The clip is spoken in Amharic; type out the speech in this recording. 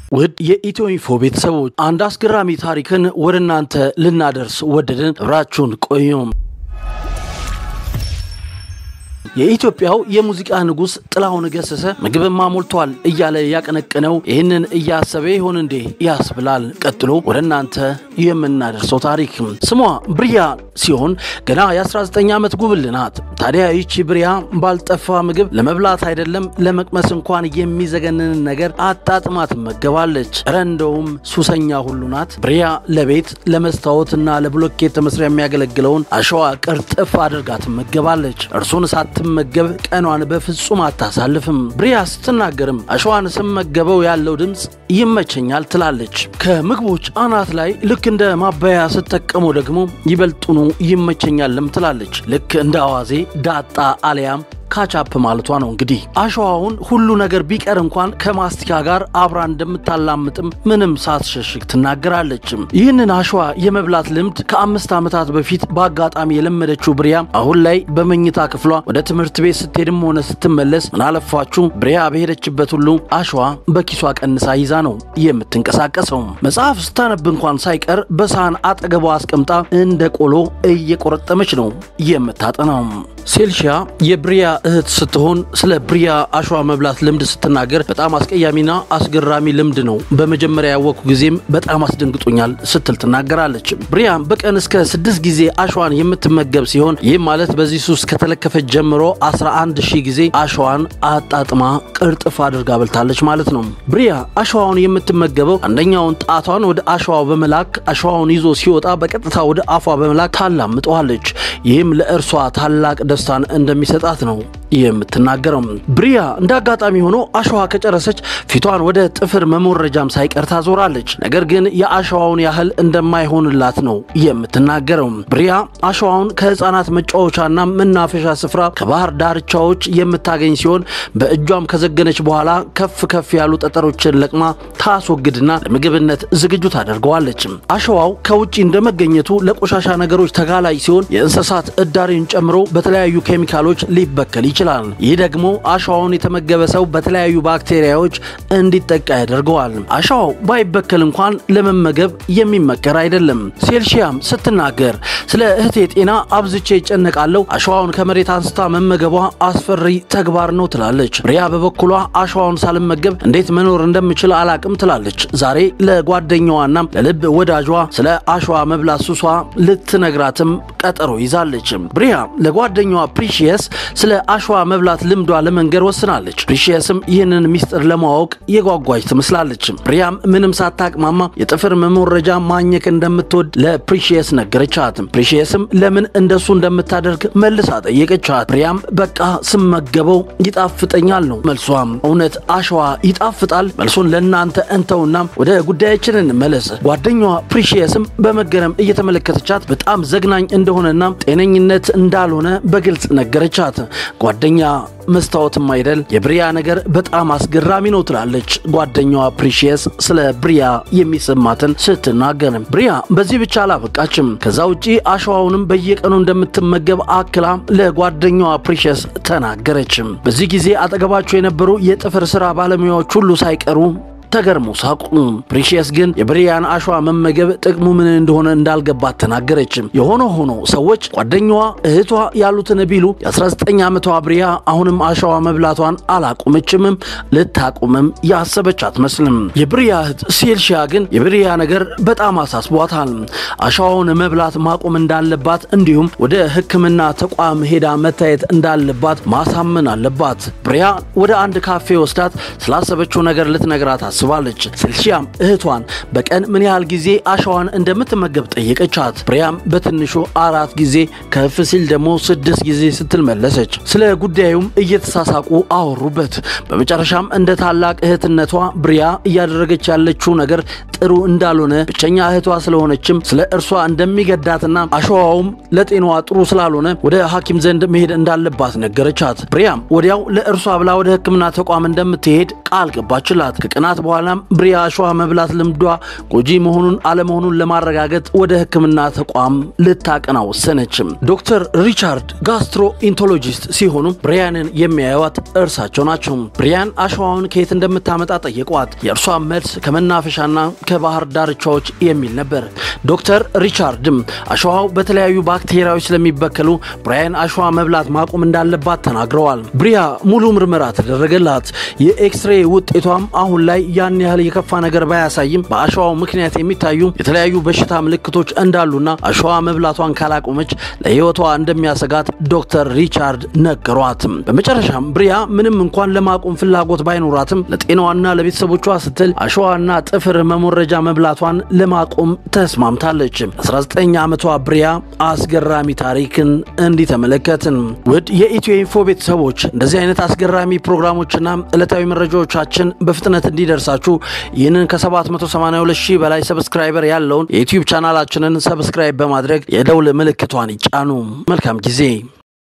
ውድ የኢትዮኢንፎ ቤተሰቦች አንድ አስገራሚ ታሪክን ወደ እናንተ ልናደርስ ወደድን አብራችሁን ቆዩ። የኢትዮጵያው የሙዚቃ ንጉስ ጥላሁን ገሰሰ ምግብማ ሞልቷል እያለ ያቀነቀነው ይሄንን እያሰበ ይሆን እንዴ ያስብላል። ቀጥሎ ወደ እናንተ የምናደርሰው ታሪክ ስሟ ብሪያ ሲሆን ገና የ19 ዓመት ጉብል ናት። ታዲያ ይቺ ብሪያ ባልጠፋ ምግብ ለመብላት አይደለም ለመቅመስ እንኳን የሚዘገንን ነገር አጣጥማት መገባለች። ረንዶም ሱሰኛ ሁሉ ናት። ብሪያ ለቤት ለመስታወትና ለብሎኬት መስሪያ የሚያገለግለውን አሸዋ ቅርጥፍ አድርጋት መገባለች። እርሱን መገብ ቀኗን በፍጹም አታሳልፍም። ብሪያ ስትናገርም አሸዋን ስመገበው ያለው ድምጽ ይመቸኛል ትላለች። ከምግቦች አናት ላይ ልክ እንደ ማባያ ስትጠቀመው ደግሞ ይበልጡኑ ይመቸኛልም ትላለች። ልክ እንደ አዋዜ ዳጣ አሊያም ካቻፕ ማለቷ ነው። እንግዲህ አሸዋውን ሁሉ ነገር ቢቀር እንኳን ከማስቲካ ጋር አብራ እንደምታላምጥም ምንም ሳትሸሽግ ትናገራለች። ይህንን አሸዋ የመብላት ልምድ ከ5 ዓመታት በፊት በአጋጣሚ የለመደችው ብሪያ አሁን ላይ በመኝታ ክፍሏ ወደ ትምህርት ቤት ስትሄድም ሆነ ስትመለስ ምናለፋችሁ ብሪያ በሄደችበት ሁሉ አሸዋ በኪሷ ቀንሳ ይዛ ነው የምትንቀሳቀሰው። መጽሐፍ ስታነብ እንኳን ሳይቀር በሳህን አጠገቧ አስቀምጣ እንደ ቆሎ እየቆረጠመች ነው የምታጠናው። ሴልሺያ የብሪያ እህት ስትሆን ስለ ብሪያ አሸዋ መብላት ልምድ ስትናገር በጣም አስቀያሚና አስገራሚ ልምድ ነው። በመጀመሪያ ያወኩ ጊዜም በጣም አስደንግጦኛል ስትል ትናገራለች። ብሪያ በቀን እስከ 6 ጊዜ አሸዋን የምትመገብ ሲሆን ይህ ማለት በዚህ ሱስ ከተለከፈች ጀምሮ 11000 ጊዜ አሸዋን አጣጥማ ቅርጥፍ አድርጋ በልታለች ማለት ነው። ብሪያ አሸዋውን የምትመገበው አንደኛውን ጣቷን ወደ አሸዋው በመላክ አሸዋውን ይዞ ሲወጣ በቀጥታ ወደ አፏ በመላክ ታላምጠዋለች። ይህም ለእርሷ ታላቅ ደስታን እንደሚሰጣት ነው የምትናገረው። ብሪያ እንዳጋጣሚ ሆኖ አሸዋ ከጨረሰች ፊቷን ወደ ጥፍር መሞረጃም ሳይቀር ታዞራለች። ነገር ግን የአሸዋውን ያህል እንደማይሆንላት ነው የምትናገረው። ብሪያ አሸዋውን ከህፃናት መጫወቻና መናፈሻ ስፍራ ከባህር ዳርቻዎች የምታገኝ ሲሆን በእጇም ከዘገነች በኋላ ከፍ ያሉ ጠጠሮችን ለቅማ ታስወግድና ለምግብነት ዝግጁ ታደርገዋለች። አሸዋው ከውጪ እንደመገኘቱ ለቆሻሻ ነገሮች ተጋላጭ ሲሆን የእንስሳት እዳሪን ጨምሮ በተለያዩ ኬሚካሎች ሊበከል ይችላል። ይህ ደግሞ አሸዋውን የተመገበ ሰው በተለያዩ ባክቴሪያዎች እንዲጠቃ ያደርገዋል። አሸዋው ባይበከል እንኳን ለመመገብ የሚመከር አይደለም። ሴልሺያም ስትናገር ስለ እህቴ ጤና አብዝቼ ይጨነቃለሁ። አሸዋውን ከመሬት አንስታ መመገቧ አስፈሪ ተግባር ነው ትላለች። ብሪያ በበኩሏ አሸዋውን ሳልመገብ እንዴት መኖር እንደምችል አላቅም ትላለች። ዛሬ ለጓደኛዋና ለልብ ወዳጇ ስለ አሸዋ መብላት ሱሷ ልትነግራትም ቀጠሮ ይዛለች። ብሪያ ለጓደኛዋ ፕሪሺየስ ስለ አሸዋ መብላት ልምዷ ለመንገር ወስናለች። ፕሪሺየስም ይህንን ሚስጥር ለማወቅ የጓጓች ትመስላለች። ብሪያም ምንም ሳታቅማማ የጥፍር መሞረጃ ማኘክ እንደምትወድ ለፕሪሺየስ ነገረቻት። ፕሪሺየስም ለምን እንደሱ እንደምታደርግ መልሳ ጠየቀቻት። ብሪያም በቃ ስመገበው ይጣፍጠኛል ነው መልሷም። እውነት አሸዋ ይጣፍጣል? መልሱን ለእናንተ እንተውና ወደ ጉዳያችን እንመለስ። ጓደኛዋ ፕሪሺየስም በመገረም እየተመለከተቻት በጣም ዘግናኝ እንደሆነና ጤነኝነት እንዳልሆነ በግልጽ ነገረቻት። ጓደኛ መስታወትም አይደል የብሪያ ነገር በጣም አስገራሚ ነው ትላለች ጓደኛዋ ፕሪሺየስ ስለ ብሪያ የሚሰማትን ስትናገር። ብሪያ በዚህ ብቻ አላበቃችም። ከዛ ውጪ አሸዋውንም በየቀኑ እንደምትመገብ አክላ ለጓደኛዋ ፕሪሺየስ ተናገረች። በዚህ ጊዜ አጠገባቸው የነበሩ የጥፍር ስራ ባለሙያዎች ሁሉ ሳይቀሩ ተገርሞ ሳቁ። ፕሪሺየስ ግን የብሪያን አሸዋ መመገብ ጥቅሙ ምን እንደሆነ እንዳልገባት ተናገረች። የሆነ ሆኖ ሰዎች ጓደኛዋ እህቷ ያሉትን ቢሉ የ19 ዓመቷ ብሪያ አሁንም አሸዋ መብላቷን አላቆመችም፣ ልታቆምም ያሰበች አትመስልም። የብሪያ እህት ሴልሺያ ግን የብሪያ ነገር በጣም አሳስቧታል። አሸዋውን መብላት ማቆም እንዳለባት እንዲሁም ወደ ሕክምና ተቋም ሄዳ መታየት እንዳለባት ማሳመን አለባት። ብሪያ ወደ አንድ ካፌ ወስዳት ስላሰበችው ነገር ልትነግራት አስባለች። ሴልሺያም እህቷን በቀን ምን ያህል ጊዜ አሸዋን እንደምትመገብ ጠየቀቻት። ብሪያም በትንሹ 4 ጊዜ ከፍ ሲል ደግሞ 6 ጊዜ ስትል መለሰች። ስለ ጉዳዩም እየተሳሳቁ አወሩበት። በመጨረሻም እንደ ታላቅ እህትነቷ ብሪያ እያደረገች ያለችው ነገር ጥሩ እንዳልሆነ ብቸኛ እህቷ ስለሆነችም ስለ እርሷ እንደሚገዳትና አሸዋውም ለጤናዋ ጥሩ ስላልሆነ ወደ ሐኪም ዘንድ መሄድ እንዳለባት ነገረቻት። ብሪያም ወዲያው ለእርሷ ብላ ወደ ሕክምና ተቋም እንደምትሄድ ቃል ገባችላት። ከቀናት በኋላ ብሪያ አሸዋ መብላት ልምዷ ጎጂ መሆኑን አለመሆኑን ለማረጋገጥ ወደ ሕክምና ተቋም ልታቀና ወሰነች። ዶክተር ሪቻርድ ጋስትሮኢንቶሎጂስት ሲሆኑ ብሪያንን የሚያዩት እርሳቸው ናቸው። ብሪያን አሸዋውን ከየት እንደምታመጣ ጠየቋት። የእርሷ መልስ ከመናፈሻና ከባህር ዳርቻዎች የሚል ነበር። ዶክተር ሪቻርድም አሸዋው በተለያዩ ባክቴሪያዎች ስለሚበከሉ ብሪያን አሸዋ መብላት ማቆም እንዳለባት ተናግረዋል። ብሪያ ሙሉ ምርመራ ተደረገላት። የኤክስሬ ውጤቷም አሁን ላይ ያን ያህል የከፋ ነገር ባያሳይም በአሸዋው ምክንያት የሚታዩ የተለያዩ በሽታ ምልክቶች እንዳሉና አሸዋ መብላቷን ካላቆመች ለህይወቷ እንደሚያሰጋት ዶክተር ሪቻርድ ነገሯት። በመጨረሻም ብሪያ ምንም እንኳን ለማቆም ፍላጎት ባይኖራትም ለጤናዋና ለቤተሰቦቿ ስትል አሸዋና ጥፍር መሞረጃ መብላቷን ለማቆም ተስማምታለች። 19 ዓመቷ ብሪያ አስገራሚ ታሪክን እንዲተመለከትን ውድ የኢትዮ ኢንፎ ቤተሰቦች እንደዚህ አይነት አስገራሚ ፕሮግራሞችና ዕለታዊ መረጃዎቻችን በፍጥነት እንዲደርሳችሁ ይህንን ከ782,000 በላይ ሰብስክራይበር ያለውን የዩቲዩብ ቻናላችንን ሰብስክራይብ በማድረግ የደውል ምልክቷን ይጫኑ። መልካም ጊዜ።